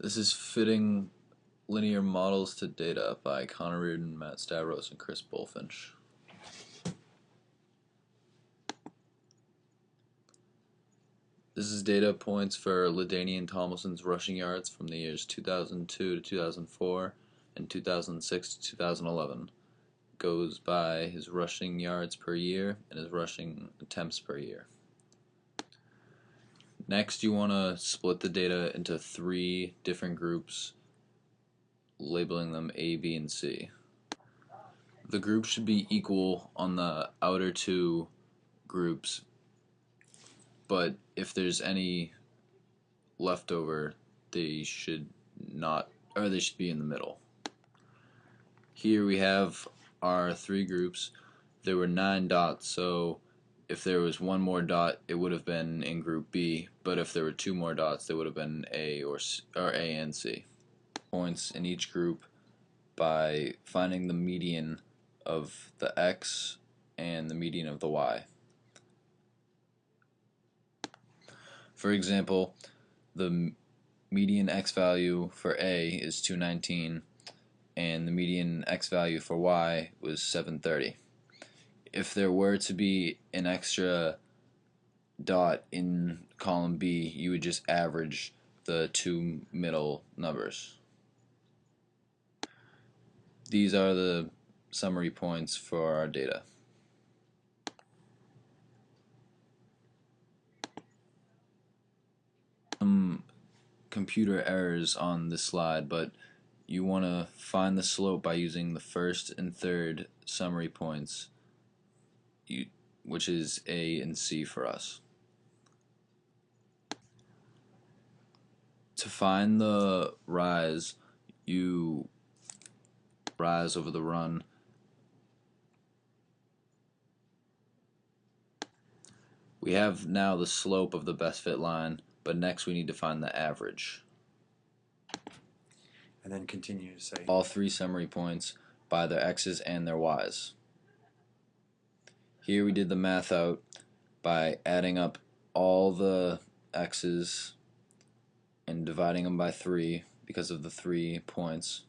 This is Fitting Linear Models to Data by Connor Reardon, Matt Stavros, and Chris Bulfinch. This is data points for LaDainian Tomlinson's rushing yards from the years 2002 to 2004 and 2006 to 2011. Goes by his rushing yards per year and his rushing attempts per year. Next, you want to split the data into 3 different groups, labeling them A, B, and C. The groups should be equal on the outer 2 groups, but if there's any leftover, they should not, or they should be in the middle. Here we have our 3 groups. There were 9 dots, so if there was 1 more dot, it would have been in group B, but if there were 2 more dots, they would have been A or A and C. Points in each group by finding the median of the X and the median of the Y. For example, the median X value for A is 219 and the median X value for Y was 730. If there were to be an extra dot in column B, you would just average the 2 middle numbers. These are the summary points for our data. Some computer errors on this slide, but you want to find the slope by using the first and third summary points, which is A and C for us. To find the rise, you rise over the run. We have now the slope of the best fit line, but next we need to find the average. And then continue to say all 3 summary points by their X's and their Y's. Here we did the math out by adding up all the X's and dividing them by 3 because of the 3 points,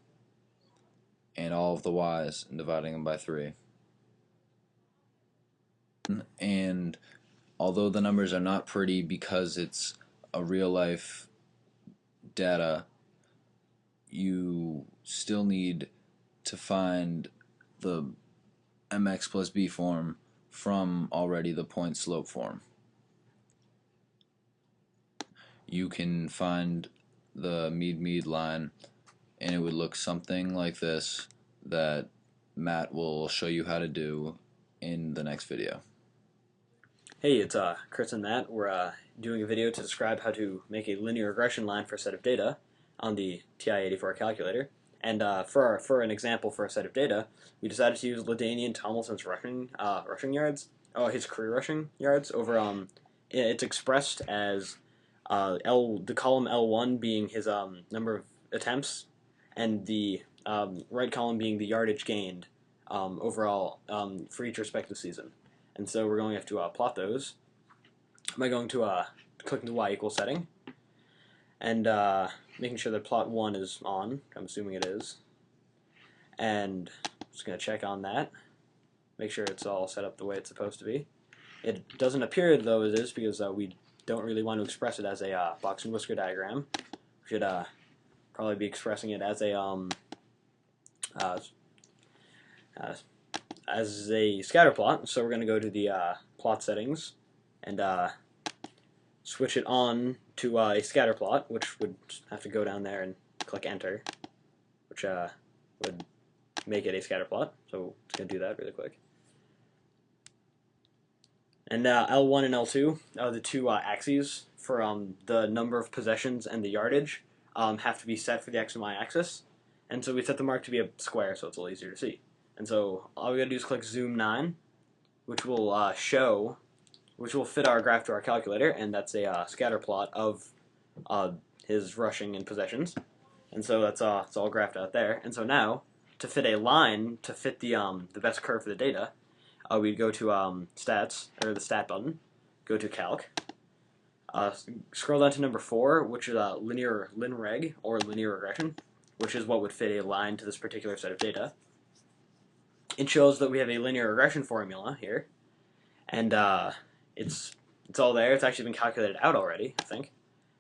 and all of the Y's and dividing them by 3. And although the numbers are not pretty because it's a real life data, you still need to find the mx plus b form from already the point slope form. You can find the MedMedLine and it would look something like this that Matt will show you how to do in the next video. Hey, it's Chris and Matt. We're doing a video to describe how to make a linear regression line for a set of data on the TI-84 calculator. And for an example for a set of data, we decided to use LaDainian Tomlinson's rushing yards, his career rushing yards over it's expressed as the column L1 being his number of attempts, and the right column being the yardage gained overall for each respective season. And so we're going to have to plot those by going to clicking the y equals setting and making sure that plot 1 is on. I'm assuming it is. And just going to check on that, make sure it's all set up the way it's supposed to be. It doesn't appear though it is because we don't really want to express it as a box and whisker diagram. We should probably be expressing it as a scatter plot. So we're going to go to the plot settings and switch it on to a scatter plot, which would have to go down there and click enter, which would make it a scatter plot. So it's going to do that really quick. And L1 and L2 are the 2 axes for the number of possessions and the yardage have to be set for the x and y axis. And so we set the mark to be a square so it's a little easier to see. And so all we gotta do is click zoom 9, which will fit our graph to our calculator, and that's a scatter plot of his rushing and possessions. And so it's all graphed out there. And so now, to fit a line to fit the best curve for the data, we'd go to stats, or the stat button, go to calc, Scroll down to number 4, which is linreg, or linear regression, which is what would fit a line to this particular set of data. It shows that we have a linear regression formula here, and it's all there. It's actually been calculated out already, I think.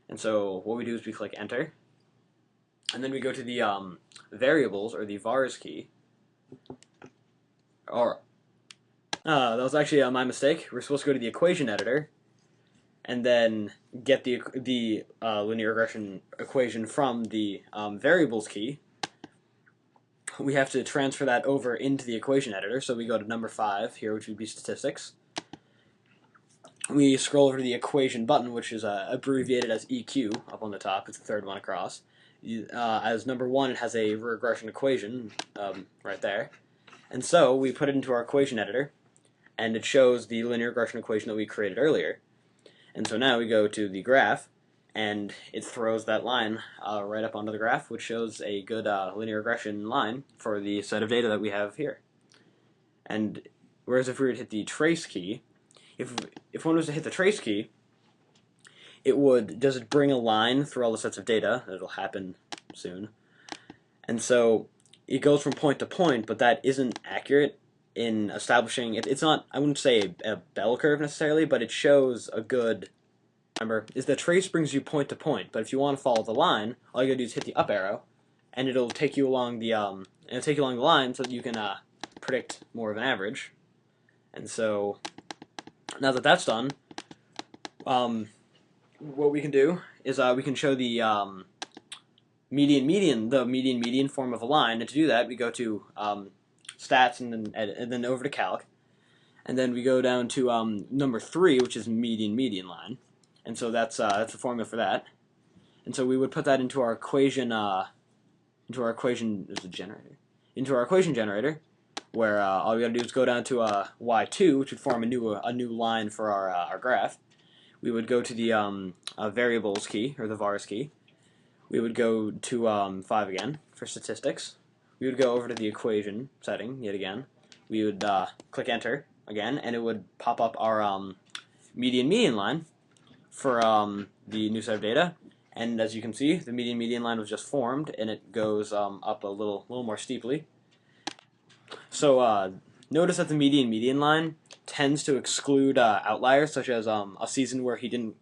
And so what we do is we click enter, and then we go to the variables, or the vars key. That was actually my mistake. We're supposed to go to the equation editor and then get the linear regression equation from the variables key. We have to transfer that over into the equation editor, so we go to number 5 here, which would be statistics. We scroll over to the equation button, which is abbreviated as EQ up on the top. It's the third one across. As number 1, it has a regression equation right there. And so we put it into our equation editor, and it shows the linear regression equation that we created earlier. And so now we go to the graph, and it throws that line right up onto the graph, which shows a good linear regression line for the set of data that we have here. And whereas if we were to hit the trace key, if one was to hit the trace key, does it bring a line through all the sets of data? It'll happen soon. And so it goes from point to point, but that isn't accurate in establishing it's not, I wouldn't say a bell curve necessarily, but it shows a good, remember, is the trace brings you point to point, but if you want to follow the line, all you gotta do is hit the up arrow, and it'll take you along the line so that you can predict more of an average. And so now that that's done, what we can do is we can show the median form of a line, and to do that we go to stats and then over to calc, and then we go down to number 3, which is median line, and so that's the formula for that. And so we would put that into our equation generator, where all we gotta do is go down to y2, which would form a new line for our graph. We would go to the variables key, or the vars key. We would go to 5 again for statistics. We would go over to the equation setting yet again. We would click enter again, and it would pop up our median line for the new set of data. And as you can see, the median line was just formed, and it goes up a little more steeply. So notice that the median line tends to exclude outliers, such as a season where he didn't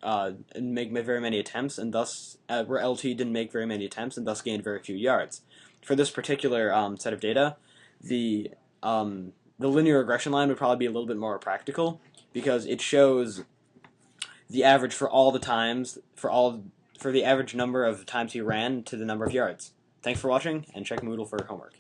make very many attempts, and thus where LT didn't make very many attempts, and thus gained very few yards. For this particular set of data, the linear regression line would probably be a little bit more practical, because it shows the average for all the times, for the average number of times he ran to the number of yards. Thanks for watching, and check Moodle for homework.